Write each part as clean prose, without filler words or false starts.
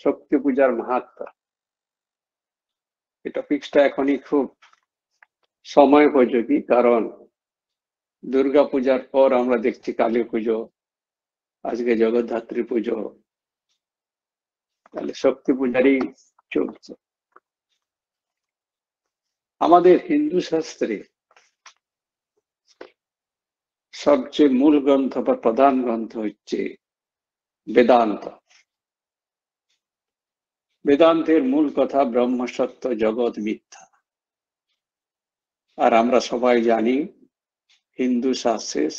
শক্তি পূজার মাহাত্ম্য। এই টপিকটা এখনই খুব সময় উপযোগী, কারণ দুর্গা পূজার পর আমরা দেখছি কালী পুজো, আজকে জগদ্ধাত্রী পুজো, তাহলে শক্তি পূজারই চলছে। আমাদের হিন্দু শাস্ত্রে সবচেয়ে মূল গ্রন্থ বা প্রধান গ্রন্থ হচ্ছে বেদান্ত। বেদান্তের মূল কথা ব্রহ্ম সত্য, জগৎ মিথ্যা। আর আমরা সবাই জানি হিন্দু শাস্ত্রের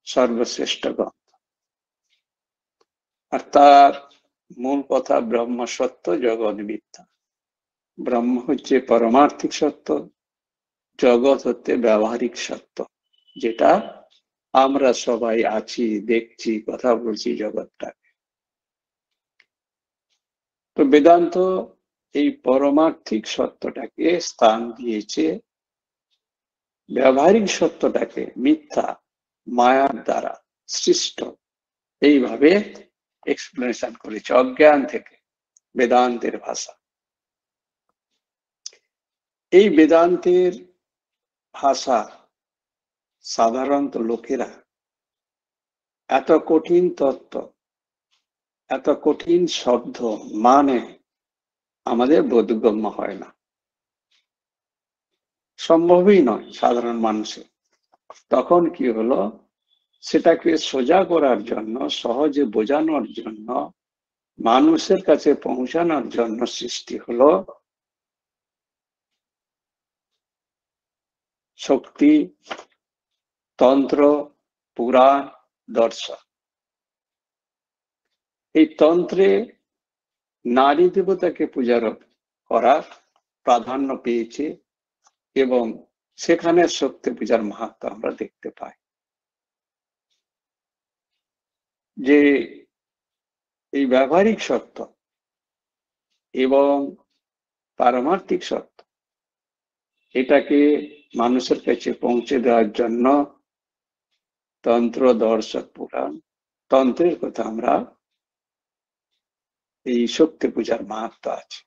সর্বশ্রেষ্ঠ গ্রন্থ। আর তার মূল কথা ব্রহ্ম সত্য, জগৎ মিথ্যা। ব্রহ্ম হচ্ছে পারমার্থিক সত্য, জগৎ হচ্ছে ব্যবহারিক সত্য, যেটা আমরা সবাই আছি, দেখছি, কথা বলছি জগৎটাকে। তো বেদান্ত এই পারমার্থিক সত্যটাকে স্থান দিয়েছে ব্যবহারিক সত্যটাকে মিথ্যা, মায়ার দ্বারা সৃষ্ট, এইভাবে এক্সপ্লেনেশন করেছে অজ্ঞান থেকে, বেদান্তের ভাষা। এই বেদান্তের ভাষা সাধারণত লোকেরা এত কঠিন তত্ত্ব, এত কঠিন শব্দ মানে আমাদের বোধগম্য হয় না, সম্ভবই নয় সাধারণ মানুষের। তখন কি হলো, সেটাকে সোজা করার জন্য, সহজে বোঝানোর জন্য, মানুষের কাছে পৌঁছানোর জন্য সৃষ্টি হলো শক্তি, তন্ত্র, পুরাণ, দর্শন। এই তন্ত্রে নারী দেবতাকে পূজার করার প্রাধান্য পেয়েছে এবং সেখানে শক্তি পূজার মাহাত্ম্য আমরা দেখতে পাই। যে এই ব্যবহারিক সত্য এবং পারমার্থিক সত্য, এটাকে মানুষের কাছে পৌঁছে দেওয়ার জন্য তন্ত্র, দর্শন, পুরাণ, তন্ত্রের কথা আমরা এই শক্তি পূজার মাহাত্ম্য আছে।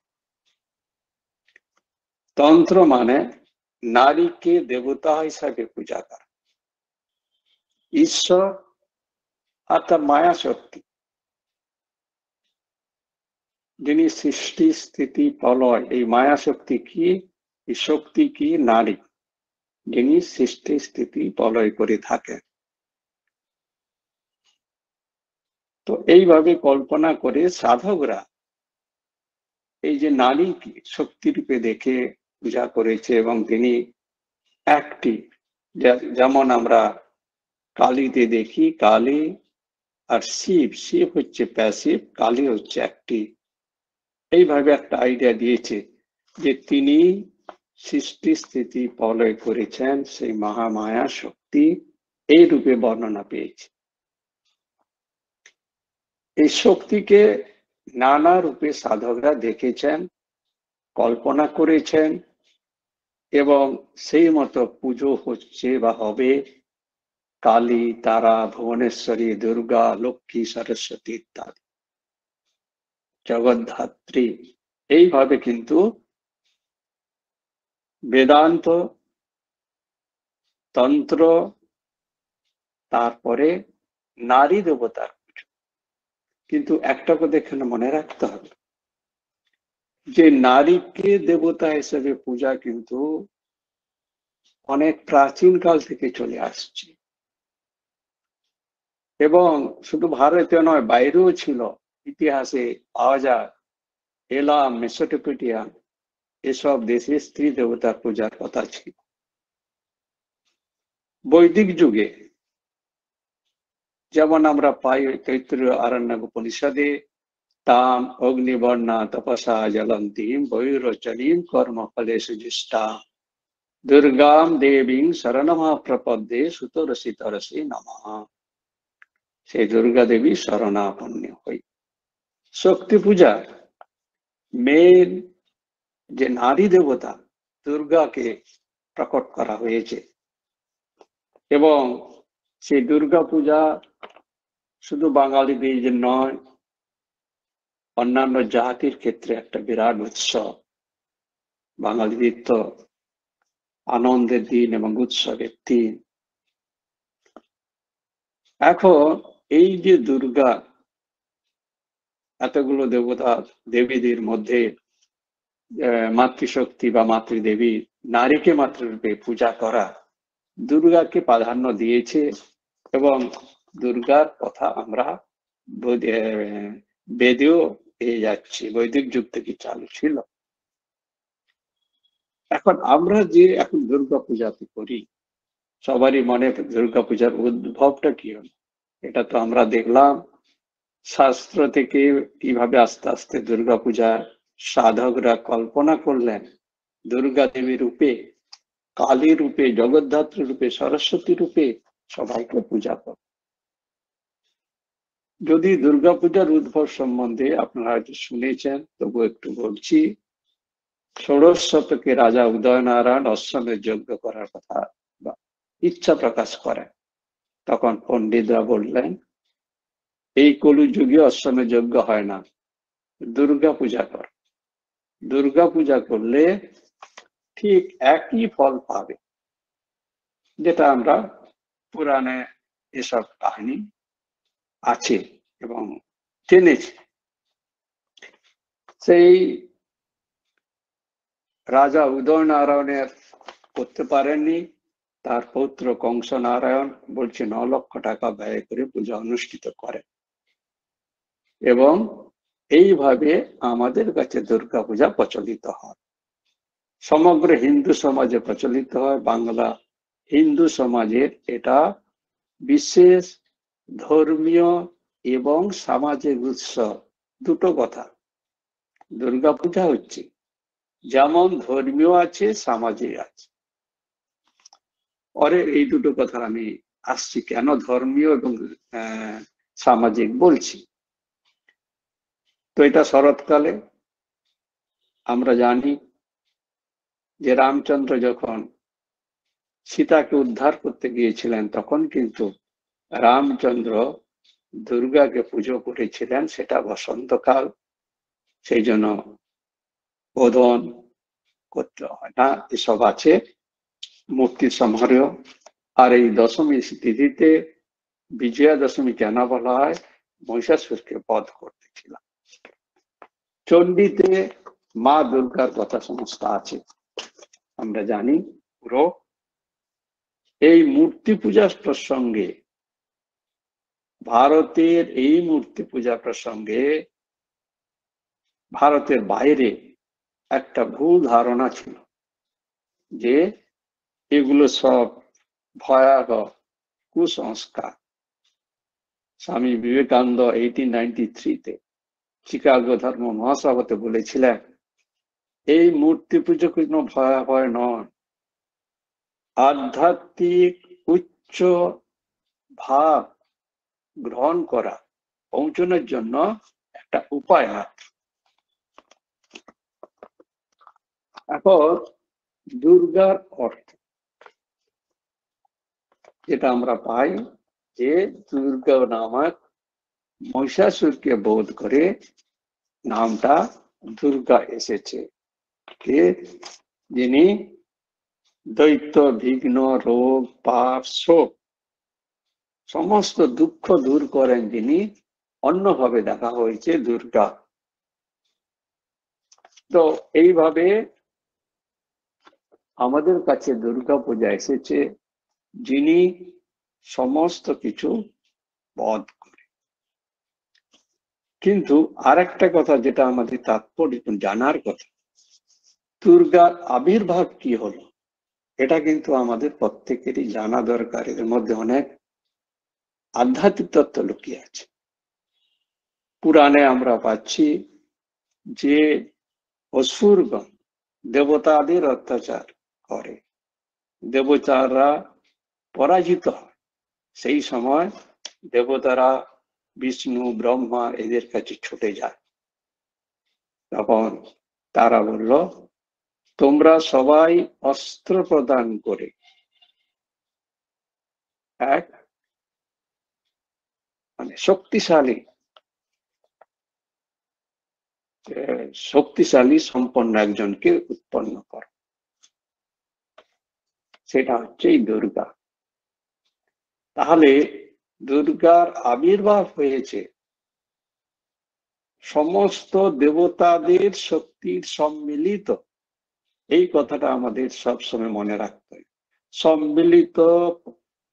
তন্ত্র মানে নারীকে দেবতা হিসাবে পূজা করা। ঈশ্বর অর্থাৎ মায়া শক্তি, যিনি সৃষ্টি, স্থিতি, প্রলয়, এই মায়া শক্তি কি, এই শক্তি কি নারী, যিনি সৃষ্টি, স্থিতি, প্রলয় করে থাকেন। তো এইভাবে কল্পনা করে সাধকরা এই যে নারীকে শক্তিরূপে দেখে পূজা করেছে এবং তিনি একটি, যেমন আমরা কালীতে দেখি কালী আর শিব, শিব হচ্ছে প্যাসিভ, কালী হচ্ছে অ্যাক্টিভ। এইভাবে একটা আইডিয়া দিয়েছে যে তিনি সৃষ্টি, স্থিতি, প্রলয় করেছেন, সেই মহামায়া শক্তি এই রূপে বর্ণনা পেয়েছে। এই শক্তিকে নানা রূপে সাধকরা দেখেছেন, কল্পনা করেছেন এবং সেই মতো পুজো হচ্ছে বা হবে। কালী, তারা, ভুবনেশ্বরী, দুর্গা, লক্ষ্মী, সরস্বতী ইত্যাদি, জগদ্ধাত্রী। এইভাবে কিন্তু বেদান্ত, তন্ত্র, তারপরে নারী দেবতার পুজো। কিন্তু একটা কথা এখানে মনে রাখতে হবে যে নারীকে দেবতা হিসেবে পূজা কিন্তু অনেক প্রাচীন কাল থেকে চলে আসছে এবং শুধু ভারতে নয়, বাইরেও ছিল। ইতিহাসে পাওয়া যায় এলাম, মেসোপটেমিয়া, এসব দেশে স্ত্রী দেবতার পূজার কথা ছিল। বৈদিক যুগে যেমন আমরা পাই তৈত্রীয় আরণ্যক উপনিষদে, তাম অগ্নিবর্ণা তপসা জ্বলন্তীম বৈরচলীম কর্মফলে সুজিষ্টা দুর্গাম দেবীং শরণমা প্রপদ্যে সুতরসি তরসি নমঃ। সেই দুর্গা দেবী শরণাপন্ন হই। শক্তি পূজা মেন যে নারী দেবতা দুর্গাকে প্রকট করা হয়েছে এবং সেই দুর্গা পূজা শুধু বাঙালিদের যে নয়, অন্যান্য জাতির ক্ষেত্রে একটা বিরাট উৎসব। বাঙালিদের তো আনন্দের দিন এবং উৎসবের দিন। এখন এই যে দুর্গা, এতগুলো দেবতা দেবীদের মধ্যে মাতৃশক্তি বা মাতৃদেবী, নারীকে মাতৃরূপে পূজা করা, দুর্গাকে প্রাধান্য দিয়েছে। এবং দুর্গার কথা আমরা বেদেও পেয়ে যাচ্ছি, বৈদিক যুগ থেকে চালু ছিল। এখন আমরা যে এখন দুর্গা পূজাতে করি, সবারই মনে দুর্গা পূজার উদ্ভবটা কি হলো, এটা তো আমরা দেখলাম শাস্ত্র থেকে কিভাবে আস্তে আস্তে দুর্গা পূজা সাধকরা কল্পনা করলেন দুর্গা দেবী রূপে, কালী রূপে, জগদ্ধাত্রী রূপে, সরস্বতী রূপে সবাইকে পূজা কর। যদি দুর্গাপূজার উদ্ভব সম্বন্ধে আপনারা হয়তো শুনেছেন, তবু একটু বলছি। ষোড়শ শতকে রাজা উদয়নারায়ণ অশ্বমেধ যজ্ঞ করার কথা বা ইচ্ছা প্রকাশ করেন। তখন পণ্ডিতরা বললেন, এই কলিযুগে অশ্বমেধ যজ্ঞ হয় না, দুর্গা পূজা কর। দুর্গা পূজা করলে ঠিক একই ফল পাবে, যেটা আমরা পুরাণে এসব কাহিনী আছে এবং জেনেছি। সেই রাজা উদয় নারায়ণের করতে পারেননি, তার পৌত্র কংস নারায়ণ বলছে 9 লক্ষ টাকা ব্যয় করে পূজা অনুষ্ঠিত করেন। এবং এইভাবে আমাদের কাছে দুর্গা পূজা প্রচলিত হয়, সমগ্র হিন্দু সমাজে প্রচলিত হয়। বাংলা হিন্দু সমাজের এটা বিশেষ ধর্মীয় এবং সামাজিক উৎসব, দুটো কথা। দুর্গা পূজা হচ্ছে যেমন ধর্মীয় আছে, সামাজিক আছে। পরে এই দুটো কথা আমি আসছি, কেন ধর্মীয় এবং সামাজিক বলছি। তো এটা শরৎকালে আমরা জানি যে রামচন্দ্র যখন সীতাকে উদ্ধার করতে গিয়েছিলেন, তখন কিন্তু রামচন্দ্র দুর্গাকে পুজো করেছিলেন, সেটা বসন্তকাল, সেই জন্য বোধন করতে হয় না, এসব আছে, মূর্তি সমারোহ। আর এই দশমী তিথিতে বিজয়া দশমী কেন বলা হয়, মহিষাসুরকে বধ করতেছিলাম। চণ্ডীতে মা দুর্গার কথা সমস্ত আছে, আমরা জানি পুরো। এই মূর্তি পূজার প্রসঙ্গে, ভারতের এই মূর্তি পূজা প্রসঙ্গে ভারতের বাইরে একটা ভুল ধারণা ছিল যে এগুলো সব ভয়াবহ কুসংস্কার। স্বামী বিবেকানন্দ 1893-তে চিকাগো ধর্ম মহাসভাতে বলেছিলেন, এই মূর্তি পুজো কোনো ভয়াবহ নয়, আধ্যাত্মিক উচ্চ ভাব গ্রহণ করা, পৌঁছানোর জন্য একটা উপায় মাত্র। এখন দুর্গার অর্থ যেটা আমরা পাই, যে দুর্গা নামক মহিষাসুরকে বধ করে নামটা দুর্গা এসেছে, কে যিনি দৈত্য, বিঘ্ন, রোগ, পাপ, শোক সমস্ত দুঃখ দূর করেন যিনি, অন্যভাবে দেখা হয়েছে দুর্গা। তো এইভাবে আমাদের কাছে দুর্গা পূজা এসেছে, যিনি সমস্ত কিছু বধ করে। কিন্তু আরেকটা কথা যেটা আমাদের তাৎপর্য জানার কথা, দুর্গার আবির্ভাব কি হলো, এটা কিন্তু আমাদের প্রত্যেকেরই জানা দরকার। এর মধ্যে অনেক আধ্যাত্মিক তত্ত্ব লুকিয়ে আছে। পুরাণে আমরা পাচ্ছি যে অসুরগণ দেবতাদের অত্যাচার করে, দেবতারা পরাজিত হয়, সেই সময় দেবতারা বিষ্ণু, ব্রহ্মা এদের কাছে ছুটে যায়। তখন তারা বলল, তোমরা সবাই অস্ত্র প্রদান করে এক শক্তিশালী শক্তিশালী সম্পন্ন একজনকে উৎপন্ন করে, সেটা হচ্ছে এই দুর্গা। তাহলে দুর্গার আবির্ভাব হয়েছে সমস্ত দেবতাদের শক্তির সম্মিলিত, এই কথাটা আমাদের সবসময় মনে রাখতে হয়। সম্মিলিত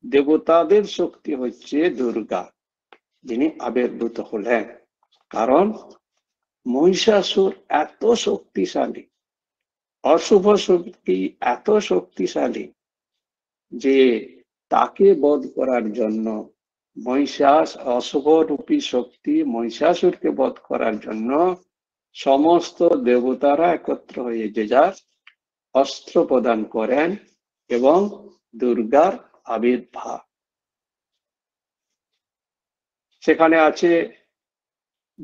দেবতাদের শক্তি হচ্ছে দুর্গা, যিনি আবির্ভূত হলেন। কারণ মহিষাসুর এত শক্তিশালী, অশুভ শক্তি এত শক্তিশালী যে তাকে বধ করার জন্য অশুভ রূপী শক্তি মহিষাসুরকে বধ করার জন্য সমস্ত দেবতারা একত্র হয়ে যে যার অস্ত্র প্রদান করেন এবং দুর্গার আবির্ভাব। সেখানে আছে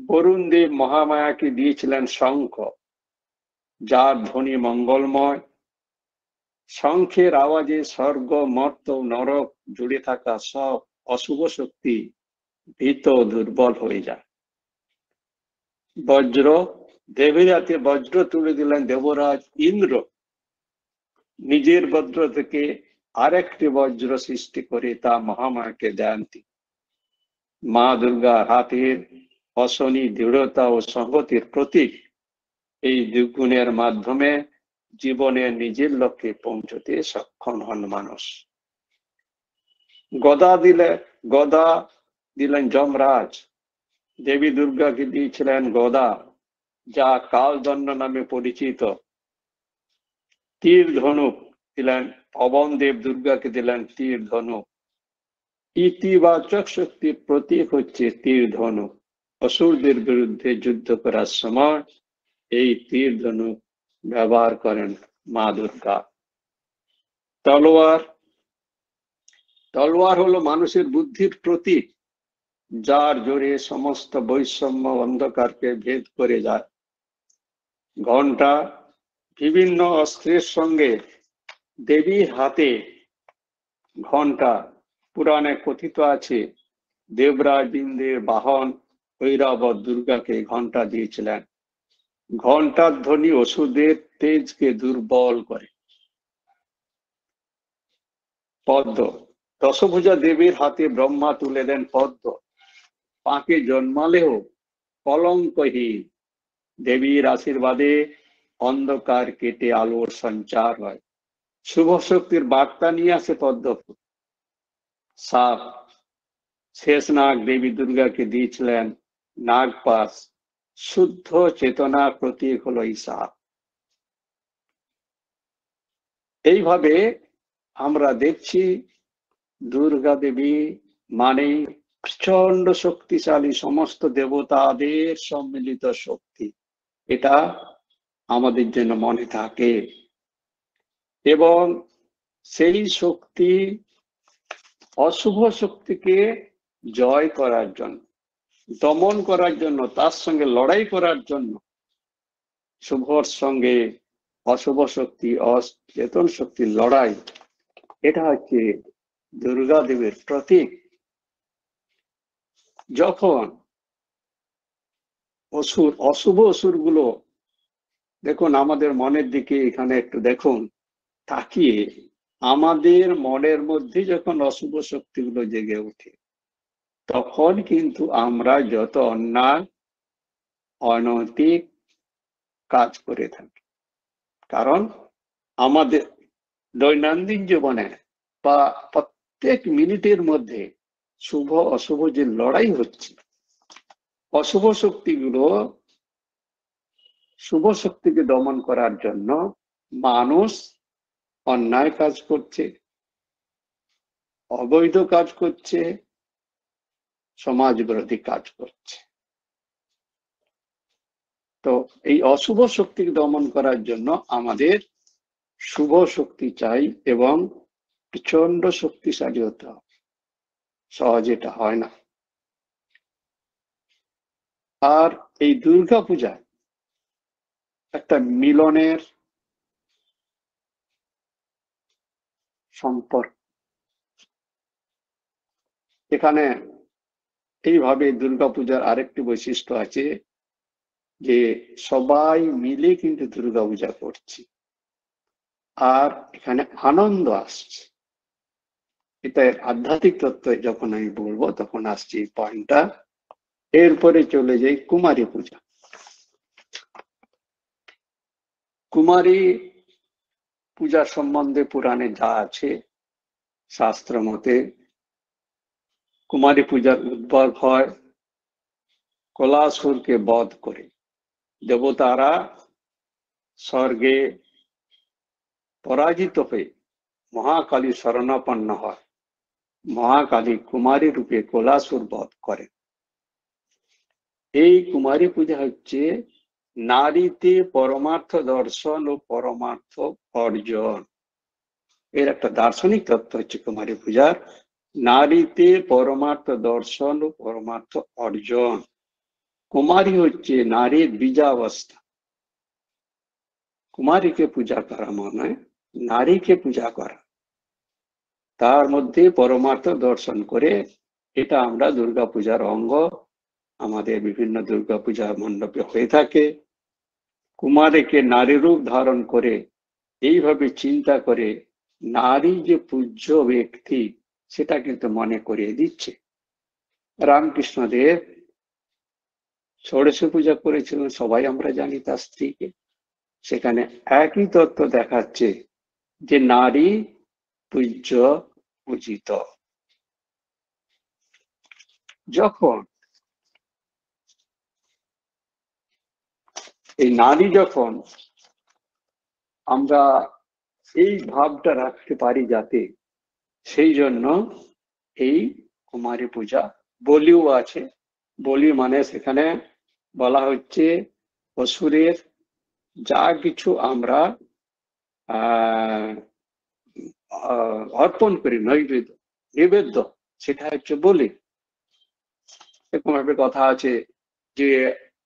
বরুণ দেব মহামায়াকে দিয়েছিলেন শঙ্খ, যার ধ্বনি মঙ্গলময়। শঙ্খের আওয়াজে স্বর্গ মর্ত নরক জুড়ে থাকা সব অশুভ শক্তি ভীত দুর্বল হয়ে যায়। বজ্র, দেবের হাতে বজ্র তুলে দিলেন দেবরাজ ইন্দ্র, নিজের বজ্র থেকে আরেকটি বজ্র সৃষ্টি করে তা মহামায়াকে দেন। মা দুর্গার হাতের অশনি দৃঢ়তা ও সংহতির প্রতীক। এই দুগুণের মাধ্যমে জীবনে নিজের লক্ষ্যে পৌঁছতে সক্ষম হন মানুষ। গদা দিলেন যমরাজ, দেবী দুর্গাকে দিয়েছিলেন গদা, যা কালদণ্ড নামে পরিচিত। তীর ধনুক দিলেন পবন দেব, দুর্গাকে দিলেন তীর ধনুক। ইতিবাচক শক্তির প্রতীক হচ্ছে তীর ধনুক। অসুরদের বিরুদ্ধে যুদ্ধ করার সময় এই তীর ধনুক ব্যবহার করেন মা দুর্গা। তলোয়ার হলো মানুষের বুদ্ধির প্রতীক, যার জোরে সমস্ত বৈষম্য অন্ধকারকে ভেদ করে যায়। ঘণ্টা, বিভিন্ন অস্ত্রের সঙ্গে দেবীর হাতে ঘণ্টা। পুরাণে কথিত আছে দেবরাজ ইন্দ্রের বাহন ঐরাবত দুর্গাকে ঘণ্টা দিয়েছিলেন। ঘণ্টার ধ্বনি অসুরদের তেজকে দুর্বল করে। পদ্ম, দশভুজা দেবীর হাতে ব্রহ্মা তুলে দেন পদ্ম, পাকে জন্মালেও কলঙ্কহীন। দেবীর আশীর্বাদে অন্ধকার কেটে আলোর সঞ্চার হয়। শুভ শক্তির বার্তা নিয়ে আসে পদ্ম ফুল। সাপ, শেষনাগ দেবী দুর্গাকে দিয়েছিলেন নাগপাশ, শুদ্ধ চেতনার প্রতীক হলো এই সাপ। এইভাবে আমরা দেখছি দুর্গা দেবী মানে প্রচন্ড শক্তিশালী সমস্ত দেবতাদের সম্মিলিত শক্তি, এটা আমাদের জন্য মনে থাকে। এবং সেই শক্তি অশুভ শক্তিকে জয় করার জন্য, দমন করার জন্য, তার সঙ্গে লড়াই করার জন্য শুভর সঙ্গে অশুভ শক্তি, অচেতন শক্তির লড়াই, এটা হচ্ছে দুর্গা দেবীর প্রতীক। যখন অশুভ অসুরগুলো, দেখুন আমাদের মনের দিকে এখানে একটু দেখুন, তাকিয়ে আমাদের মনের মধ্যে যখন অশুভ শক্তিগুলো জেগে ওঠে, তখন কিন্তু আমরা যত অন্যায় অনৈতিক কাজ করে থাকি। কারণ আমাদের দৈনন্দিন জীবনে বা প্রত্যেক মিনিটের মধ্যে শুভ অশুভ যে লড়াই হচ্ছে, অশুভ শক্তিগুলো শুভ শক্তিকে দমন করার জন্য মানুষ অন্যায় কাজ করছে, অবৈধ কাজ করছে, সমাজ বিরোধী কাজ করছে। তো এই অশুভ শক্তিকে দমন করার জন্য আমাদের শুভ শক্তি চাই এবং প্রচন্ড শক্তিশালী হতে হবে, সহজে এটা হয় না। আর এই দুর্গা পূজায় একটা মিলনের সম্পর্ক, এখানে এইভাবে দুর্গাপূজার আরেকটি বৈশিষ্ট্য আছে, যে সবাই মিলে কিন্তু দুর্গাপূজা করছি, আর এখানে আনন্দ আসছে। এটা আধ্যাত্মিক তত্ত্ব যখন আমি বলবো তখন আসছে এই পয়েন্টটা। এরপরে চলে যাই কুমারী পূজা। কুমারী পূজা সম্বন্ধে পুরাণে যা আছে, শাস্ত্র মতে কুমারী পূজার উদ্ভব হয় কলাসুরকে বধ করে। দেবতারা স্বর্গে পরাজিত হয়ে মহাকালী শরণাপন্ন হয়। মহাকালী কুমারী রূপে কলাসুর বধ করেন। এই কুমারী পূজা হচ্ছে নারীতে পরমার্থ দর্শন ও পরমার্থ অর্জন। এর একটা দার্শনিক তত্ত্ব হচ্ছে কুমারী পূজার, নারীতে পরমার্থ দর্শন ও পরমার্থ অর্জন। কুমারী হচ্ছে নারীর বীজাবস্থা। কুমারীকে পূজা করা মানে নারীকে পূজা করা, তার মধ্যে পরমার্থ দর্শন করে। এটা আমরা দুর্গাপূজার অঙ্গ, আমাদের বিভিন্ন দুর্গাপূজা মণ্ডপে হয়ে থাকে। কুমারীকে নারী রূপ ধারণ করে এইভাবে চিন্তা করে নারী যে পূজ্য ব্যক্তি সেটা কিন্তু মনে করিয়ে দিচ্ছে। রামকৃষ্ণদেব ষোড়শ পূজা করেছিলেন, সবাই আমরা জানি, তার স্ত্রীকে। সেখানে একই তত্ত্ব দেখাচ্ছে যে নারী পূজ্য পূজিত। যখন এই নারী, যখন আমরা এই ভাবটা রাখতে পারি যাতে, সেই জন্য এই কুমারী পূজা। বলিও আছে। বলি মানে সেখানে বলা হচ্ছে অসুরের যা কিছু আমরা অর্পণ করি, নৈবেদ্য, সেটা হচ্ছে বলি। এরকম ভাবে কথা আছে যে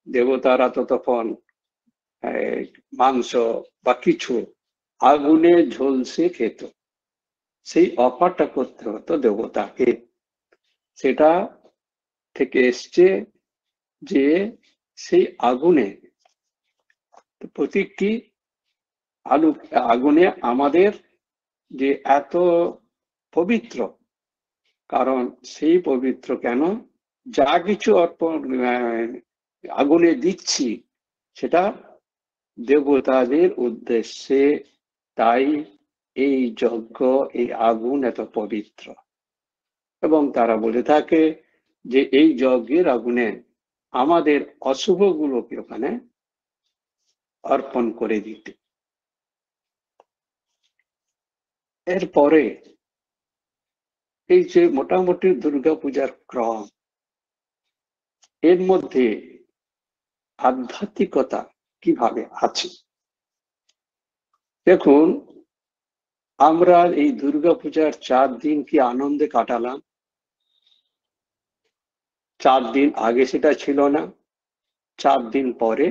দেবতারা তো তখন মাংস বা কিছু আগুনে ঝলসে খেত, সেই অফারটা করতে হতো দেবতাকে। সেটা থেকে এসছে যে সেই আগুনে, প্রতীকটি আগুনে আমাদের যে এত পবিত্র, কারণ সেই পবিত্র কেন, যা কিছু অর্পণ আগুনে দিচ্ছি সেটা দেবতাদের উদ্দেশ্যে, তাই এই যজ্ঞ, এই আগুন এত পবিত্র। এবং তারা বলে থাকে যে এই যজ্ঞের আগুনে আমাদের অশুভগুলোকে ওখানে অর্পণ করে দিতে। এরপরে এই যে মোটামুটি দুর্গাপূজার ক্রম, এর মধ্যে আধ্যাত্মিকতা কিভাবে আছে দেখুন। আমরা এই দুর্গাপূজার 4 দিন কি আনন্দে কাটালাম। 4 দিন আগে সেটা ছিল না, 4 দিন পরে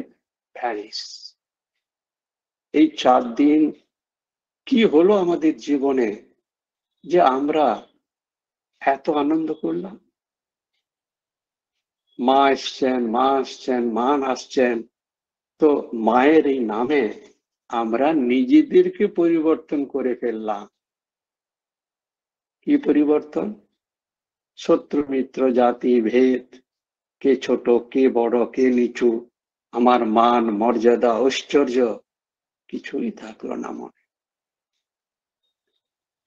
ভ্যানিশ। এই 4 দিন কি হলো আমাদের জীবনে যে আমরা এত আনন্দ করলাম। মা আসছেন, মা আসছেন, মা আসছেন। তো মায়ের এই নামে আমরা নিজেদেরকে পরিবর্তন করে ফেললাম। কি পরিবর্তন? শত্রু মিত্র জাতি ভেদ, কে ছোট কে বড় কে নিচু, আমার মান মর্যাদা ঐশ্বর্য কিছুই থাকলো না মনে।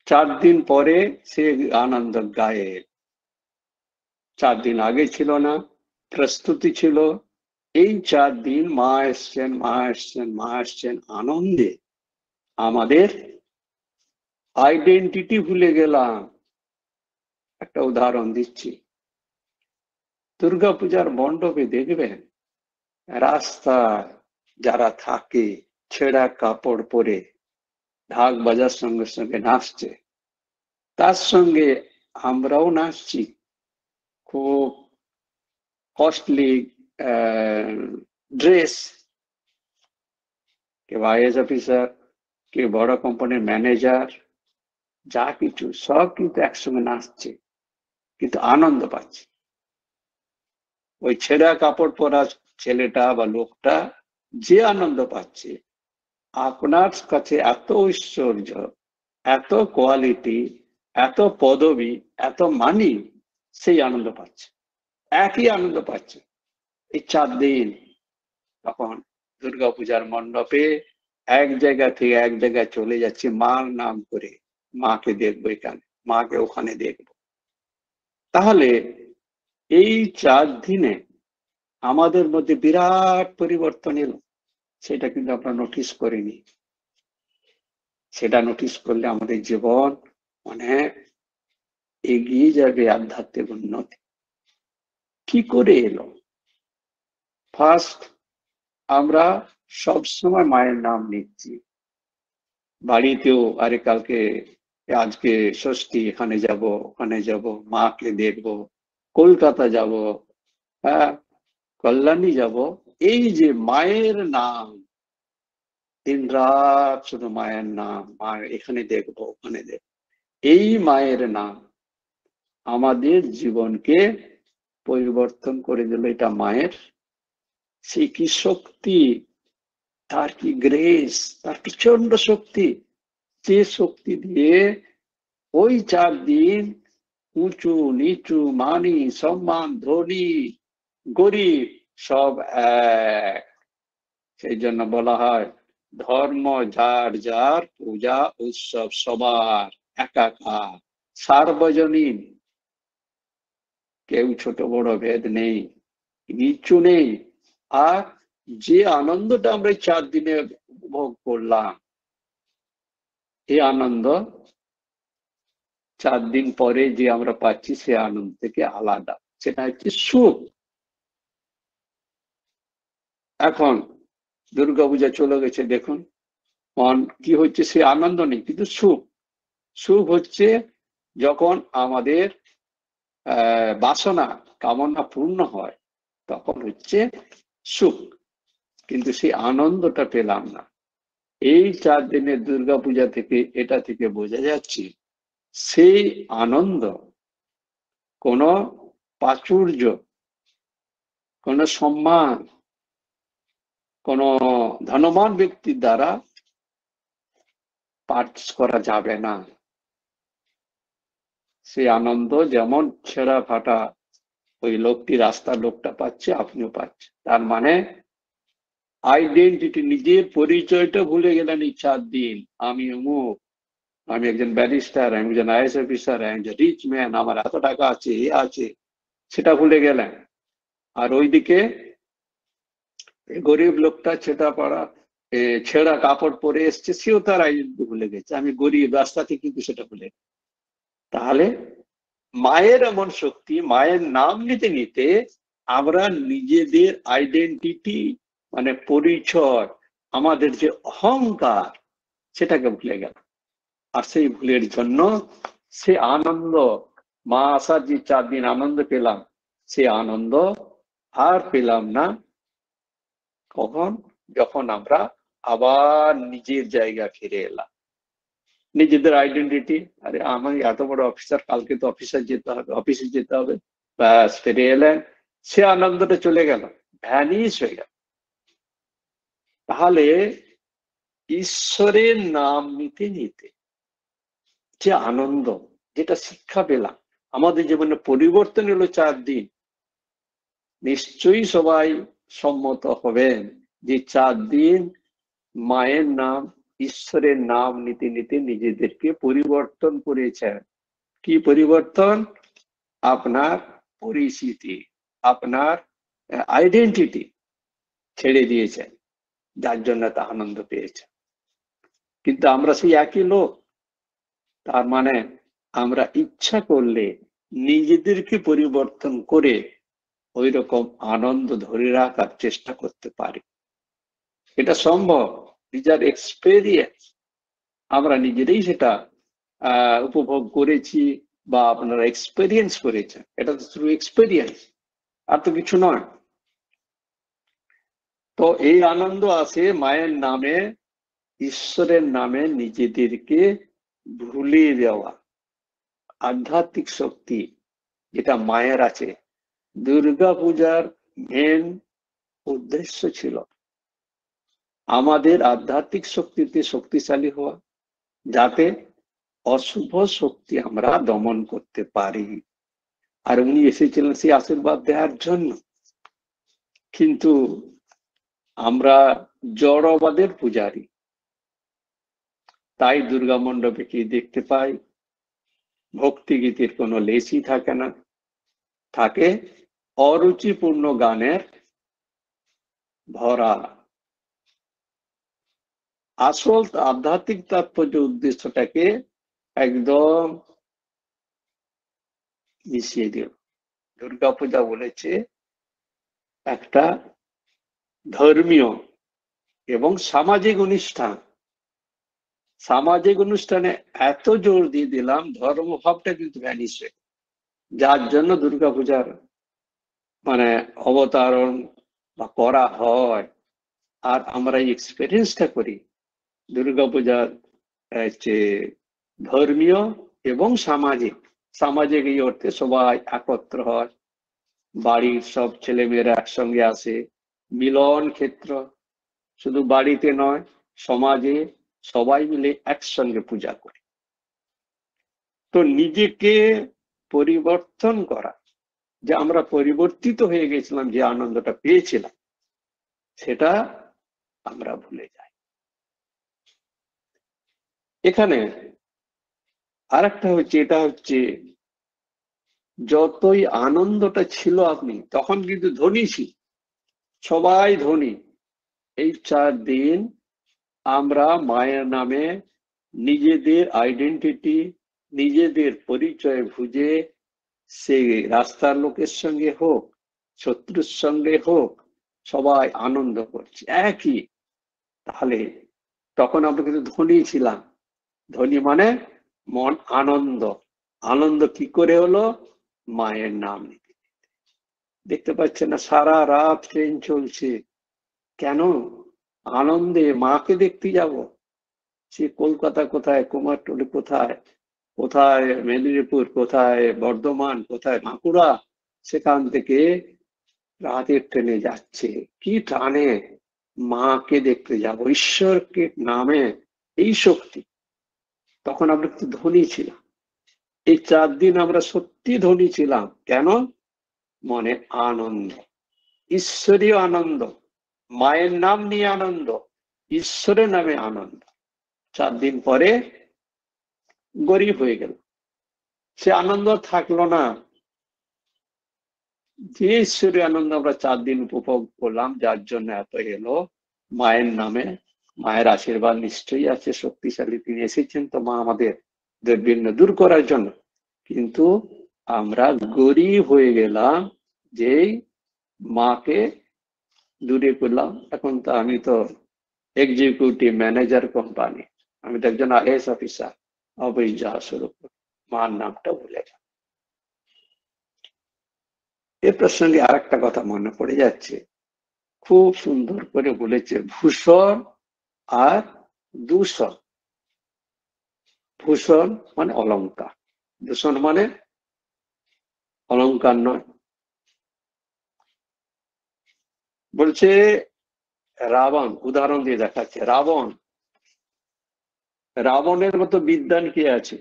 4 দিন পরে সে আনন্দ গায়ে। 4 দিন আগে ছিল না, প্রস্তুতি ছিল। এই 4 দিন মা এসছেন, মা এসছেন, মা এসছেন আনন্দে আমাদের আইডেন্টিটি ভুলে গেলাম। একটা উদাহরণ দিচ্ছি। দুর্গাপূজার মণ্ডপে দেখবেন রাস্তায় যারা থাকে ছেঁড়া কাপড় পরে ঢাক বাজার সঙ্গে সঙ্গে নাচছে, তার সঙ্গে আমরাও নাচছি। খুব কস্টলি ড্রেস, কেউ আইএস অফিসার, কেউ বড় কোম্পানির ম্যানেজার, যা কিছু সব কিন্তু একসঙ্গে নাচছে, কিন্তু আনন্দ পাচ্ছে। ওই ছেঁড়া কাপড় পরা ছেলেটা বা লোকটা যে আনন্দ পাচ্ছে, আপনার কাছে এত ঐশ্বর্য, এত কোয়ালিটি, এত পদবি, এত মানি, সেই আনন্দ পাচ্ছে, একই আনন্দ পাচ্ছে। এই 4 দিন তখন দুর্গাপূজার মণ্ডপে এক জায়গা থেকে এক জায়গায় চলে যাচ্ছে মার নাম করে, মাকে দেখবো এখানে, মাকে ওখানে দেখবো। তাহলে এই 4 দিনে আমাদের মধ্যে বিরাট পরিবর্তন এলো, সেটা কিন্তু আমরা নোটিস করিনি। সেটা নোটিস করলে আমাদের জীবন অনেক এগিয়ে যাবে আধ্যাত্মিক উন্নতি। কি করে এলো? ফার্স্ট, আমরা সবসময় মায়ের নাম নিচ্ছি বাড়িতেও, আরে কালকে আজকে ষষ্ঠী, এখানে যাব ওখানে যাব, মাকে দেখব, কলকাতা যাব, হ্যাঁ কল্যাণী যাব। এই যে মায়ের নাম, দিন রাত শুধু মায়ের নাম, মায়ের এখানে দেখবো ওখানে দেখবো, এই মায়ের নাম আমাদের জীবনকে পরিবর্তন করে দিল। এটা মায়ের সে কি শক্তি, তার কি গ্রেস, তার প্রচন্ড শক্তি, যে শক্তি দিয়ে ওই 4 দিন উঁচু নিচু, মানি সম্মান, ধনী গরিব সব এক। সেই জন্য বলা হয় ধর্ম যার যার, পূজা উৎসব সবার একাকার, সার্বজনীন, কেউ ছোট বড় ভেদ নেই, কিচ্ছু নেই। আর যে আনন্দটা আমরা 4 দিনে উপভোগ করলাম, এই আনন্দ 4 দিন পরে যে আমরা পাচ্ছি সে আনন্দ থেকে আলাদা, সেটা হচ্ছে সুখ। এখন দুর্গাপূজা চলে গেছে, দেখুন কি হচ্ছে, সে আনন্দ নেই কিন্তু সুখ। সুখ হচ্ছে যখন আমাদের বাসনা কামনা পূর্ণ হয়, তখন হচ্ছে সুখ, কিন্তু সেই আনন্দটা পেলাম না। এই 4 দিনের দুর্গাপূজা থেকে এটা থেকে বোঝা যাচ্ছে সেই আনন্দ কোন প্রাচুর্য, কোন সম্মান, কোন ধনবান ব্যক্তির দ্বারা পার্চেস করা যাবে না। সেই আনন্দ যেমন ছেঁড়া ফাটা ওই লোকটি, রাস্তার লোকটা পাচ্ছে, আপনিও পাচ্ছেন। তার মানে আইডেন্টিটি, নিজের পরিচয়টা ভুলে গেলেন এই 4 দিন। আমি অমুক, আমি একজন ব্যারিস্টার, আমি একজন আইএস অফিসার, আমি একজন রিচ ম্যান, আমার এত টাকা আছে, এ আছে, সেটা ভুলে গেলেন। আর ওইদিকে গরিব লোকটা ছেঁড়া কাপড় পরে এসছে, সেও তার আইডেন্টিটি ভুলে গেছে, আমি গরিব, রাস্তাতে কিন্তু সেটা ভুলে। তাহলে মায়ের এমন শক্তি, মায়ের নাম নিতে নিতে আমরা নিজেদের আইডেন্টিটি মানে পরিচয়, আমাদের যে অহংকার, সেটাকে ভুলে গেল। আর সেই ভুলের জন্য সে আনন্দ, মা আসার যে 4 দিন আনন্দ পেলাম, সে আনন্দ আর পেলাম না। কখন? যখন আমরা আবার নিজের জায়গা ফিরে এলাম, নিজেদের আইডেন্টিটি। আরে আমি এত বড় অফিসার, কালকে তো অফিসে যেতে হবে, ব্যাস ফিরে এলেন, সে আনন্দটা চলে গেল, ভ্যানিশ হয়ে গেল। তাহলে ঈশ্বরের নাম নিতে নিতে যে আনন্দ, যেটা শিক্ষা পেলাম, আমাদের জীবনে পরিবর্তন এলো 4 দিন। নিশ্চয়ই সবাই সম্মত হবেন যে 4 দিন মায়ের নাম, ঈশ্বরের নাম নিতে নিতে নিজেদেরকে পরিবর্তন করেছেন। কি পরিবর্তন? আপনার পরিচিতি, আপনার আইডেন্টিটি ছেড়ে দিয়েছেন, যার জন্য তা আনন্দ পেয়েছে। কিন্তু আমরা সেই একই লোক। তার মানে আমরা ইচ্ছা করলে নিজেদেরকে পরিবর্তন করে ওই রকম আনন্দ ধরে রাখার চেষ্টা করতে পারি। এটা সম্ভব, নিজের এক্সপেরিয়েন্স, আমরা নিজেরাই সেটা উপভোগ করেছি বা আপনারা এক্সপেরিয়েন্স করেছেন। এটা তো থ্রু এক্সপেরিয়েন্স, আর তো কিছু নয়। তো এই আনন্দ আসে মায়ের নামে, ঈশ্বরের নামে নিজেদেরকে ভুলে দেওয়া। আধ্যাত্মিক শক্তি যেটা মায়ের আছে, দুর্গা পূজার মেন উদ্দেশ্য ছিল আমাদের আধ্যাত্মিক শক্তিতে শক্তিশালী হওয়া, যাতে অশুভ শক্তি আমরা দমন করতে পারি। আর উনি এসেছিলেন সেই আশীর্বাদ দেওয়ার জন্য। কিন্তু আমরা জড়বাদের পূজারী, তাই দুর্গা মণ্ডপে কি দেখতে পাই? ভক্তি গীতির কোনো লেশই থাকে না, থাকে অরুচিপূর্ণ গানের ভরা। আসল আধ্যাত্মিক তাৎপর্য উদ্দেশ্যটাকে একদম মিশিয়ে দিল। দুর্গাপূজা বলেছে একটা ধর্মীয় এবং সামাজিক অনুষ্ঠান। সামাজিক অনুষ্ঠানে এত জোর দিয়ে দিলাম, ধর্মভাবটা কিন্তু ভ্যানিশ হয়ে, যার জন্য দুর্গাপূজার মানে অবতারণ বা করা হয়। আর আমরা এই এক্সপেরিয়েন্সটা করি দুর্গাপূজার যে ধর্মীয় এবং সামাজিক। সামাজিক এই অর্থে সবাই একত্র হয়, বাড়ির সব ছেলেমেয়েরা একসঙ্গে আসে, মিলন ক্ষেত্র। শুধু বাড়িতে নয়, সমাজে সবাই মিলে একসঙ্গে পূজা করে। তো নিজেকে পরিবর্তন করা, যে আমরা পরিবর্তিত হয়ে গেছিলাম, যে আনন্দটা পেয়েছিলাম, সেটা আমরা ভুলে যাই। এখানে আরেকটা হচ্ছে, এটা হচ্ছে যতই আনন্দটা ছিল, আপনি তখন কিন্তু ধনী ছিল, সবাই ধনী। এই 4 দিন আমরা মায়ের নামে নিজেদের আইডেন্টিটি, নিজেদের পরিচয় খুঁজে, সেই রাস্তার লোকের সঙ্গে হোক, শত্রুর সঙ্গে হোক, সবাই আনন্দ করছে একই। তাহলে তখন আমরা কিন্তু ধনী ছিলাম। ধনী মানে মন আনন্দ। আনন্দ কি করে হলো? মায়ের নাম নিতে। দেখতে পাচ্ছেন না, সারা রাত ট্রেন চলছে, কেন? আনন্দে মাকে দেখতে যাব। সে কলকাতা কোথায়, কুমারটুলি কোথায়, কোথায় মেদিনীপুর, কোথায় বর্ধমান, কোথায় বাঁকুড়া, সেখান থেকে রাতের ট্রেনে যাচ্ছে, কি টানে মাকে দেখতে যাব, ঈশ্বরকে নামে। এই শক্তি। তখন আমরা একটু ধনী ছিলাম। এই 4 দিন আমরা সত্যি ধনী ছিলাম। কেন? মনে আনন্দ, ঈশ্বরীয় আনন্দ, মায়ের নাম নিয়ে আনন্দ, ঈশ্বরের নামে আনন্দ। 4 দিন পরে গরিব হয়ে গেল, সে আনন্দ থাকলো না। যে ঈশ্বরীয় আনন্দ আমরা 4 দিন উপভোগ করলাম, যার জন্য এত এলো, মায়ের নামে, মায়ের আশীর্বাদ নিশ্চয়ই আছে শক্তিশালী। তিনি এসেছেন তো মা আমাদের দুর্বিঘ্ন দূর করার জন্য। কিন্তু আমরা গরিব হয়ে গেলাম, যেই মাকে দূরে করলাম। এখন তো আমি তো এক্সিকিউটিভ ম্যানেজার কোম্পানি, আমি তো একজন আইএএস অফিসার, অফিস যাওয়া শুরু করি, মার নামটা ভুলে গেলাম। এ প্রসঙ্গে আরেকটা কথা মনে পড়ে যাচ্ছে, খুব সুন্দর করে বলেছে ভূষণ আর দূষণ। ভূষণ মানে অলংকার, দূষণ মানে অলংকার নয়। বলছে রাবণ, উদাহরণ দিয়ে দেখাচ্ছে, রাবণের মতো বিদ্বান কে আছে,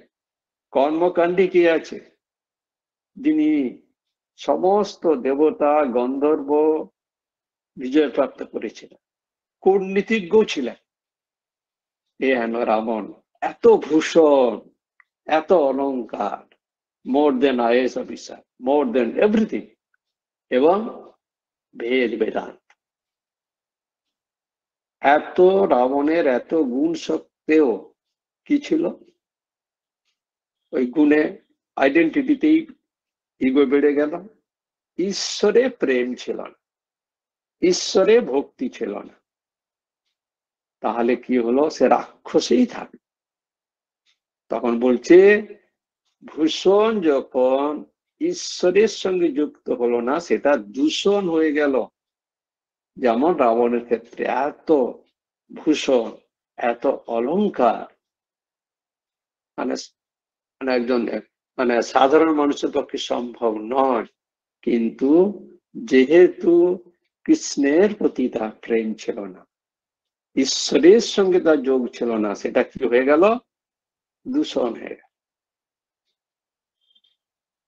কর্মকাণ্ডী কে আছে, যিনি সমস্ত দেবতা গন্ধর্ব বিজয় প্রাপ্ত করেছিলেন, কূটনীতিজ্ঞ ছিলেন। এ হেন রাবণ, এত ভূষণ, এত অলংকার, more than IAS officer, more than everything, এবং ভেদ বেদান্ত। এত রাবণের এত গুণ সত্ত্বেও কি ছিল? ওই গুণে, আইডেন্টিটিতেই ইগো বেড়ে গেল। ঈশ্বরে প্রেম ছিল না, ঈশ্বরে ভক্তি ছিল না। তাহলে কি হলো? সে রাক্ষসেই থাকে। তখন বলছে ভূষণ যখন ঈশ্বরের সঙ্গে যুক্ত হলো না, সেটা দূষণ হয়ে গেল। যেমন রাবণের ক্ষেত্রে এত ভূষণ, এত অলংকার, মানে মানে একজন মানে সাধারণ মানুষের পক্ষে সম্ভব নয়। কিন্তু যেহেতু কৃষ্ণের প্রতি তার প্রেম ছিল না, ঈশ্বরের সঙ্গে তার যোগ ছিল না, সেটা কি হয়ে গেল? দূষণ হয়ে গেল।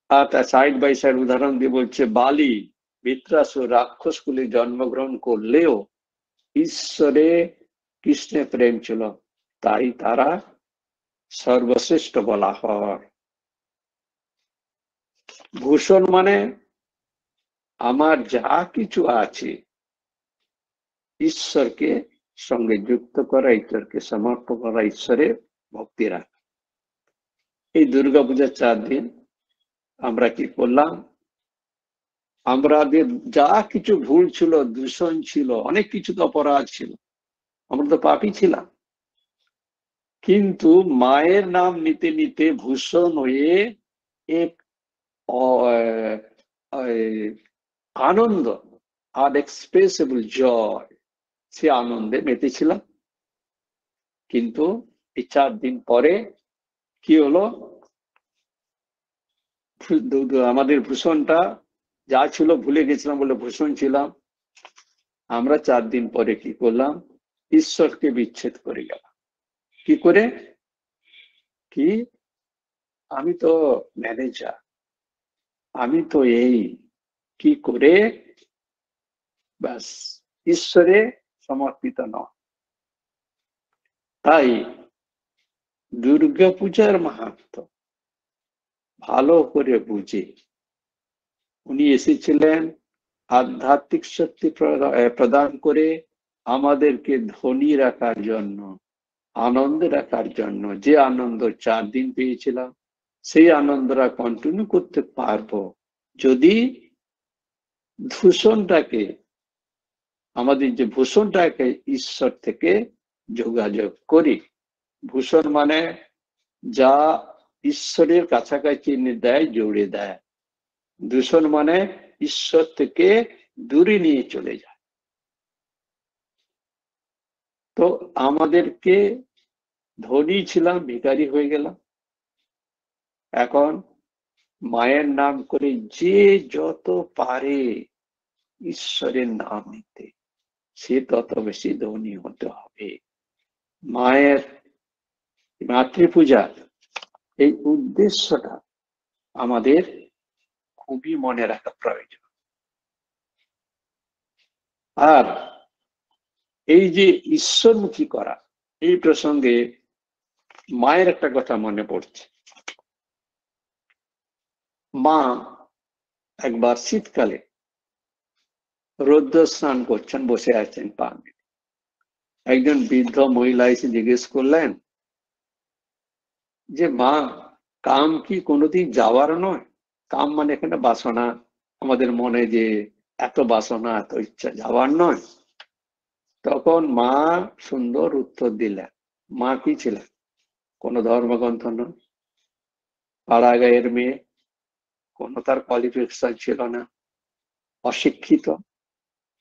আর তার সাইড বাই সাইড উদাহরণ দিয়ে বলছে, বালি বৃত্রাসুর রাক্ষস কুলে জন্মগ্রহণ করলেও ঈশ্বরে কৃষ্ণে প্রেম ছিল, তাই তারা সর্বশ্রেষ্ঠ বলা হয়। ভূষণ মানে আমার যা কিছু আছে ঈশ্বরকে সঙ্গে যুক্ত করা, ঈশ্বরকে সমর্পণ করা, ঈশ্বরে ভক্তি রাখা। এই দুর্গাপূজার 4 দিন আমরা কি করলাম? আমাদের যা কিছু ভুল ছিল, দূষণ ছিল, অনেক কিছু তো অপরাধ ছিল, আমরা তো পাপী ছিলাম, কিন্তু মায়ের নাম নিতে নিতে ভূষণ হয়ে এক আনন্দ, আনএক্সপ্রেসিবল জয়, সে আনন্দে মেতেছিলাম। কিন্তু এই 4 দিন পরে কি হলো? আমাদের ভূষণটা যা ছিল ভুলে গেছিলাম বলে ভূষণ ছিলাম। আমরা 4 দিন পরে কি করলাম? ঈশ্বরকে বিচ্ছেদ করে গেলাম। কি করে? কি আমি তো ম্যানেজার, আমি তো এই, কি করে? ব্যাস, ঈশ্বরে সমর্পিত নয়। তাই দুর্গাপূজার মাহাত্ম্য ভালো করে বুঝে উনি এসেছিলেন আধ্যাত্মিক শক্তি প্রদান করে আমাদেরকে ধনী রাখার জন্য, আনন্দে রাখার জন্য। যে আনন্দ 4 দিন পেয়েছিলাম, সেই আনন্দটা কন্টিনিউ করতে পারবো যদি ভূষণটাকে, আমাদের যে ভূষণটাকে ঈশ্বর থেকে যোগাযোগ করি। ভূষণ মানে যা ঈশ্বরের কাছাকাছি এনে দেয়, জুড়ে দেয়। দূষণ মানে ঈশ্বর থেকে দূরে নিয়ে চলে যায়। তো আমাদেরকে ধনী ছিলাম, ভিখারি হয়ে গেলাম। এখন মায়ের নাম করে যে যত পারে ঈশ্বরের নাম নিতে, সে তত বেশি ধনী হতে হবে। মায়ের মাতৃপূজার এই উদ্দেশ্যটা আমাদের খুবই মনে রাখা প্রয়োজন। আর এই যে ঈশ্বরমুখী করা, এই প্রসঙ্গে মায়ের একটা কথা মনে পড়ছে। মা একবার শীতকালে রৌদ্র স্নান করছেন, বসে আছেন পানি। একজন বৃদ্ধ মহিলা এসে জিজ্ঞেস করলেন যে, মা, কাম কি কোনোদিন যাওয়ার নয়? কাম মানে এখানে বাসনা, আমাদের মনে যে এত বাসনা, এত ইচ্ছা, যাওয়ার নয়? তখন মা সুন্দর উত্তর দিলেন। মা কি ছিলেন? কোনো ধর্মগ্রন্থ নয়, পাড়া গাঁয়ের মেয়ে, কোনো তার কোয়ালিফিকেশন ছিল না, অশিক্ষিত।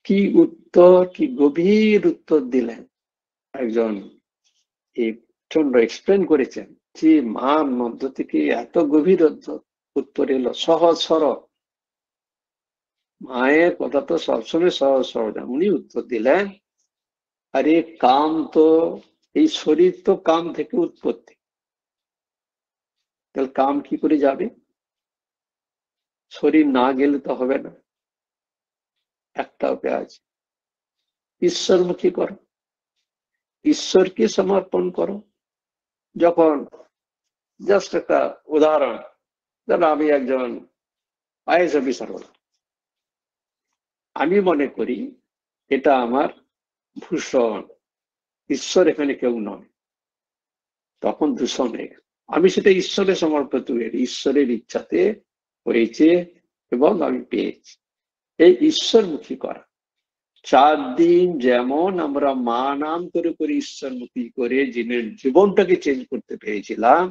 কি উত্তর, কি গভীর উত্তর দিলেন! একজন চন্দ্র এক্সপ্লেন করেছেন যে মার মধ্য থেকে এত গভীর উত্তর এলো, সহজ সরল। মায়ের কথা তো সবসময় সহজ সরল। উনি উত্তর দিলেন, আরে কাম তো, এই শরীর তো কাম থেকে উৎপত্তি, তাহলে কাম কি করে যাবে? শরীর না গেলে তো হবে না। একটা উপায় আছে, ঈশ্বরমুখী করো, ঈশ্বরকে সমর্পণ করো। যখন, জাস্ট একটা উদাহরণ, ধরো আমি একজন আইএস অফিসার হলাম, আমি মনে করি এটা আমার ভূষণ, ঈশ্বর এখানে কেউ নয়, তখন দূষণ হয়ে গেল। আমি সেটা ঈশ্বরের সমর্পিত হয়ে, ঈশ্বরের ইচ্ছাতে হয়েছে এবং আমি পেয়েছি। এই ঈশ্বরমুখী করা 4 দিন যেমন আমরা মা নাম করে করে ঈশ্বরমুখী করে যিনি জীবনটাকে চেঞ্জ করতে পেরেছিলাম,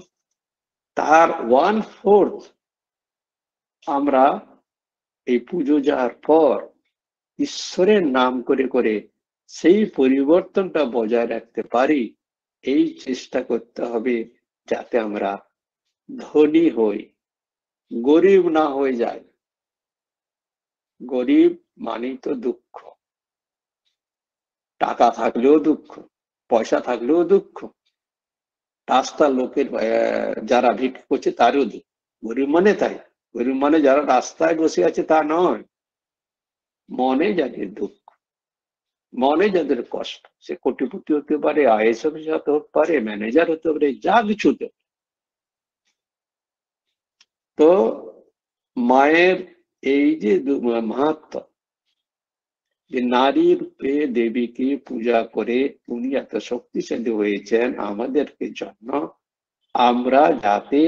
তার 1/4 আমরা এই পুজো যাওয়ার পর ঈশ্বরের নাম করে করে সেই পরিবর্তনটা বজায় রাখতে পারি। এই চেষ্টা করতে হবে যাতে আমরা ধনী হই, গরিব না হয়ে যায়। গরিব মানেই তো দুঃখ, টাকা থাকলেও দুঃখ, পয়সা থাকলেও দুঃখ, রাস্তার লোকের যারা ভিক্ষা করছে তারও দুঃখ। গরিব মানে তাই, গরিব মানে যারা রাস্তায় বসে আছে তা নয়, মনে যাদের দুঃখ, মনে যাদের কষ্ট, সে কোটিপতি হতে পারে, আইএস অফিসার হতে পারে, ম্যানেজার হতে পারে, যা কিছু হতে পারে। তো মায়ের এই যে মাহাত্ম্য, যে নারী রূপে দেবীকে পূজা করে উনি এত শক্তিশালী হয়েছেন আমাদেরকে জন্য, আমরা যাতে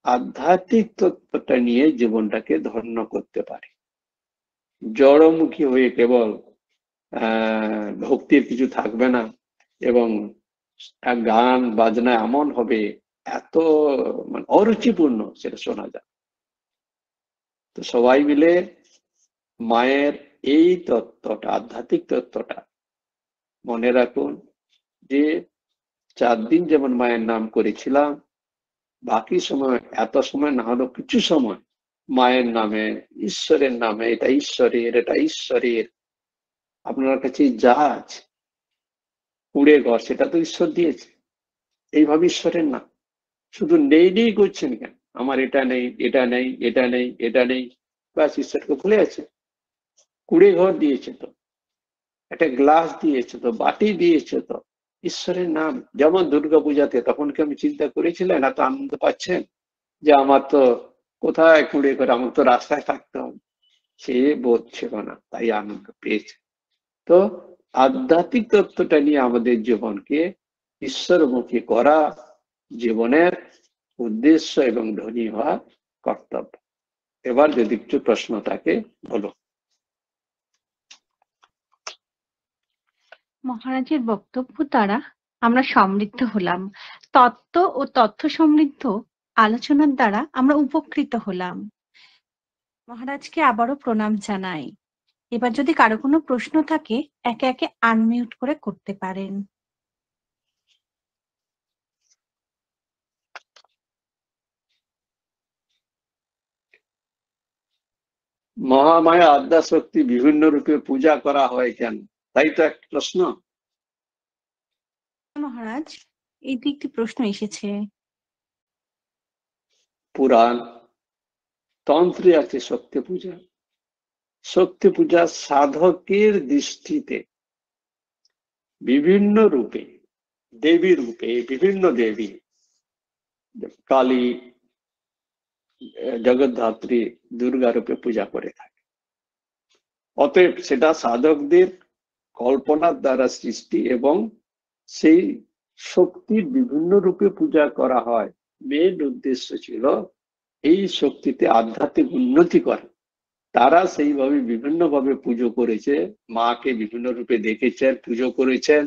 আধ্যাত্মিক তত্ত্বটা নিয়ে জীবনটাকে ধন্য করতে পারি। জড়মুখী হয়ে কেবল ভক্তির কিছু থাকবে না, এবং গান বাজনা এমন হবে এত মানে অরুচিপূর্ণ, সেটা শোনা যায়। তো সবাই মিলে মায়ের এই তত্ত্বটা, আধ্যাত্মিক তত্ত্বটা মনে রাখুন, যে 4 দিন যেমন মায়ের নাম করেছিলাম, বাকি সময়, এত সময় না হলেও কিছু সময় মায়ের নামে, ঈশ্বরের নামে, এটা ঈশ্বরের, এটা ঈশ্বরের, আপনার কাছে যা আছে, কুড়ে ঘর, সেটা তো ঈশ্বর দিয়েছে, এইভাবে ঈশ্বরের নাম। শুধু নেই নেই করছেন কেন? আমার এটা নেই, এটা নেই, এটা নেই, এটা নেই, ব্যাস ঈশ্বরকে ভুলে আছে। কুড়ে ঘর দিয়েছে তো, একটা গ্লাস দিয়েছে তো, বাটি দিয়েছে তো, ঈশ্বরের নাম। যেমন দুর্গাপূজাতে, তখন কি আমি চিন্তা করেছিলেন এত আনন্দ পাচ্ছেন যে আমার তো কোথায় কুড়ে ঘর, আমার তো রাস্তায় থাকতে হবে? সে বোধ ছিল না, তাই আনন্দ পেয়েছে। তো আধ্যাত্মিক তত্ত্বটা নিয়ে আমাদের জীবনকে ঈশ্বরমুখী করা জীবনের উদ্দেশ্য এবং ধনী হওয়া কর্তব্য। এবার যদি কিছু প্রশ্ন থাকে বলো। মহারাজের বক্তব্য দ্বারা আমরা সমৃদ্ধ হলাম, তত্ত্ব ও তথ্য সমৃদ্ধ আলোচনার দ্বারা আমরা উপকৃত হলাম। মহারাজকে আবারও প্রণাম জানাই। এবার যদি কারো কোনো প্রশ্ন থাকে একে একে আনমিউট করে করতে পারেন। মহামায়া আদ্যা শক্তি বিভিন্ন রূপে পূজা করা হয় কেন, তাই তো একটা প্রশ্ন। মহারাজ, এই একটি প্রশ্ন এসেছে। পুরাণ তন্ত্রে আছে শক্তি পূজা। শক্তি পূজা সাধকের দৃষ্টিতে বিভিন্ন রূপে, দেবী রূপে, বিভিন্ন দেবী, কালী, জগদ্ধাত্রী, দুর্গা রূপে পূজা করে থাকে। অতএব সেটা সাধকদের কল্পনার দ্বারা সৃষ্টি, এবং সেই শক্তির বিভিন্ন রূপে পূজা করা হয়। মেন উদ্দেশ্য ছিল এই শক্তিতে আধ্যাত্মিক উন্নতি করা। তারা সেইভাবে বিভিন্নভাবে পুজো করেছে, মাকে বিভিন্ন রূপে দেখেছেন, পুজো করেছেন।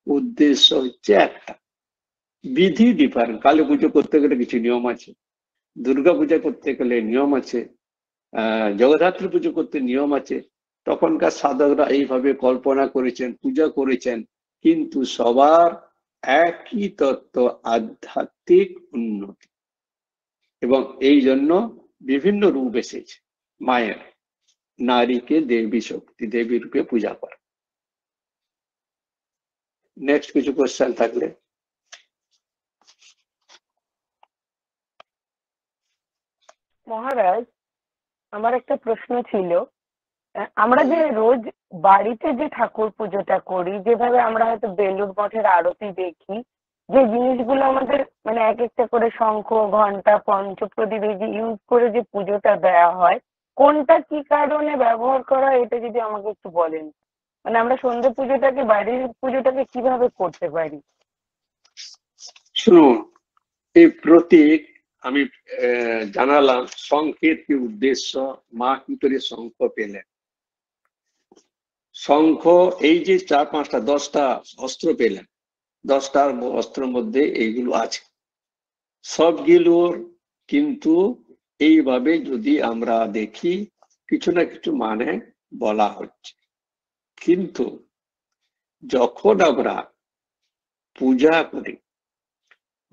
উদ্দেশ্য হচ্ছে একটা, বিধি ডিফারেন্ট। কালী পুজো করতে গেলে কিছু নিয়ম আছে, দুর্গা পূজা করতে গেলে নিয়ম আছে, জগদ্ধাত্রী পুজো করতে নিয়ম আছে। তখনকার সাধকরা এইভাবে কল্পনা করেছেন, পূজা করেছেন, কিন্তু সবার একই তত্ত্ব, আধ্যাত্মিক উন্নতি। এবং এই জন্য বিভিন্ন রূপ এসেছে মায়ের, নারীকে দেবী শক্তি, দেবী রূপে পূজা করা। নেক্সট কিছু কোশ্চেন থাকলে। মহারাজ, আমার একটা প্রশ্ন ছিল। আমরা যে রোজ বাড়িতে যে ঠাকুর পুজোটা করি, যেভাবে আমরা হয়তো বেলুড় মঠের আরতি দেখি, যে জিনিসগুলো আমাদের মানে এক একটা করে শঙ্খ, ঘন্টা, পঞ্চপ্রদীপ ইউজ করে যে পুজোটা দেওয়া হয়, কোনটা কি কারণে ব্যবহার করা হয়, এটা যদি আমাকে একটু বলেন। মানে আমরা সন্ধ্যে পুজোটাকে, বাড়ির পুজোটাকে কিভাবে করতে পারি? শুনুন, এই প্রতীক আমি জানালাম, শঙ্খের কি উদ্দেশ্য, মা কি করে শঙ্খ পেলেন। শঙ্খ, এই যে 4-5টা 10টা অস্ত্র পেলেন, 10টা অস্ত্রের মধ্যে এইগুলো আছে সবগুলোর, কিন্তু এইভাবে যদি আমরা দেখি কিছু না কিছু মানে বলা হচ্ছে। কিন্তু যখন আমরা পূজা করি,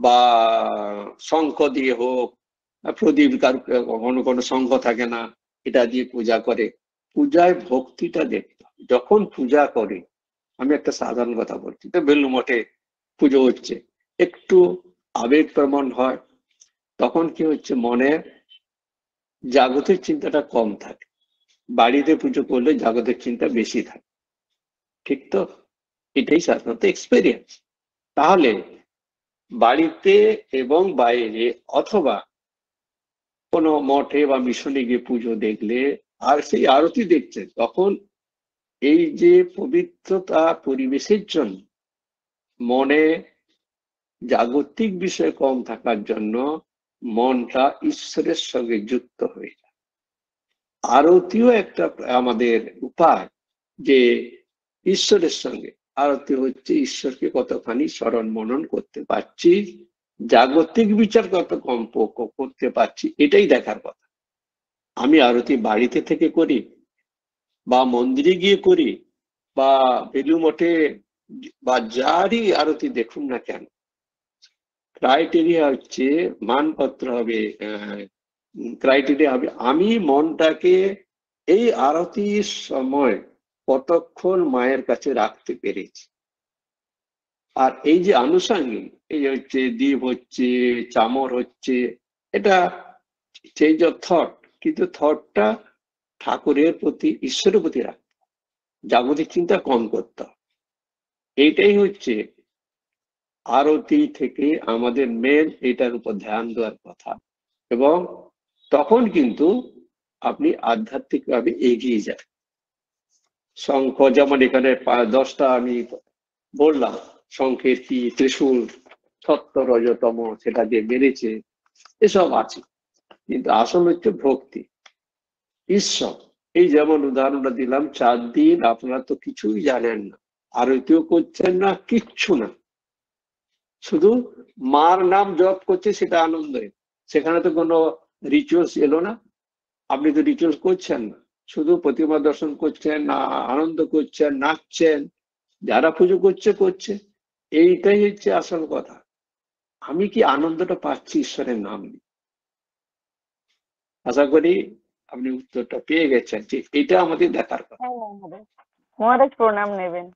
বা শঙ্খ দিয়ে হোক, প্রদীপ, কখনো কোনো শঙ্খ থাকে না, এটা দিয়ে পূজা করে, পূজায় ভক্তিটা দেখতে হবে। যখন পূজা করে আমি একটা সাধারণ কথা বলছি, তো বেলুড় মঠে পুজো হচ্ছে, একটু আবেগ প্রবণ হয়, তখন কি হচ্ছে, মনে জাগতিক চিন্তাটা কম থাকে। বাড়িতে পুজো করলে জাগতিক চিন্তা বেশি থাকে, ঠিক তো? এটাই সাধারণত এক্সপেরিয়েন্স। তাহলে বাড়িতে এবং বাইরে অথবা কোনো মঠে বা মিশনে গিয়ে পুজো দেখলে আর সেই আরতি দেখছে, তখন এই যে পবিত্রতা পরিবেশের জন্য মনে জাগতিক বিষয় কম থাকার জন্য মনটা ঈশ্বরের সঙ্গে যুক্ত হয়ে যায়। আরতিও একটা আমাদের উপায় যে ঈশ্বরের সঙ্গে, আরতি হচ্ছে ঈশ্বরকে কতখানি স্মরণ মনন করতে পারছি, জাগতিক বিচার কত কম করতে পারছি, এটাই দেখার কথা। আমি আরতি বাড়িতে থেকে করি বা মন্দিরে গিয়ে করি বা বেলুড় মঠে বা যারই আরতি দেখুন না কেন, ক্রাইটেরিয়া হচ্ছে, মানপত্র হবে, ক্রাইটেরিয়া হবে আমি মনটাকে এই আরতির সময় কতক্ষণ মায়ের কাছে রাখতে পেরেছি। আর এই যে আনুষঙ্গিক, এই হচ্ছে দীপ হচ্ছে, চামর হচ্ছে, এটা চেঞ্জ অফ থট, কিন্তু থটটা ঠাকুরের প্রতি, ঈশ্বরের প্রতি রাখতে, জাগতিক চিন্তা কম করতে হবে। এইটাই হচ্ছে আরতি থেকে আমাদের মেন, এটার উপর ধ্যান দেওয়ার কথা। এবং তখন কিন্তু আপনি আধ্যাত্মিকভাবে এগিয়ে যান। শঙ্খ যেমন এখানে 10টা আমি বললাম, শঙ্খের কি ত্রিশূল, সত্য রজতম, সেটা যে মেরেছে, এসব আছে, কিন্তু আসল হচ্ছে ভক্তি, ঈশ্বর। এই যেমন উদাহরণটা দিলাম, 4 দিন আপনারা তো কিছুই জানেন না, আরতিও করছেন না, কিচ্ছু না, শুধু মার নাম জপ করছে, সেটা আনন্দ। সেখানে তো কোনো রিচুয়ালস এলো না, আপনি তো রিচুয়ালস করছেন না, শুধু প্রতিমা দর্শন করছেন, আনন্দ করছেন, নাচছেন, যারা পুজো করছে করছে। এইটাই হচ্ছে আসল কথা, আমি কি আনন্দটা পাচ্ছি ঈশ্বরের নাম নিয়ে। আশা করি আপনি উত্তরটা পেয়ে গেছেন যে এটা আমাদের দেখার কথা। হ্যাঁ মহারাজ, মহারাজ প্রণাম নেবেন।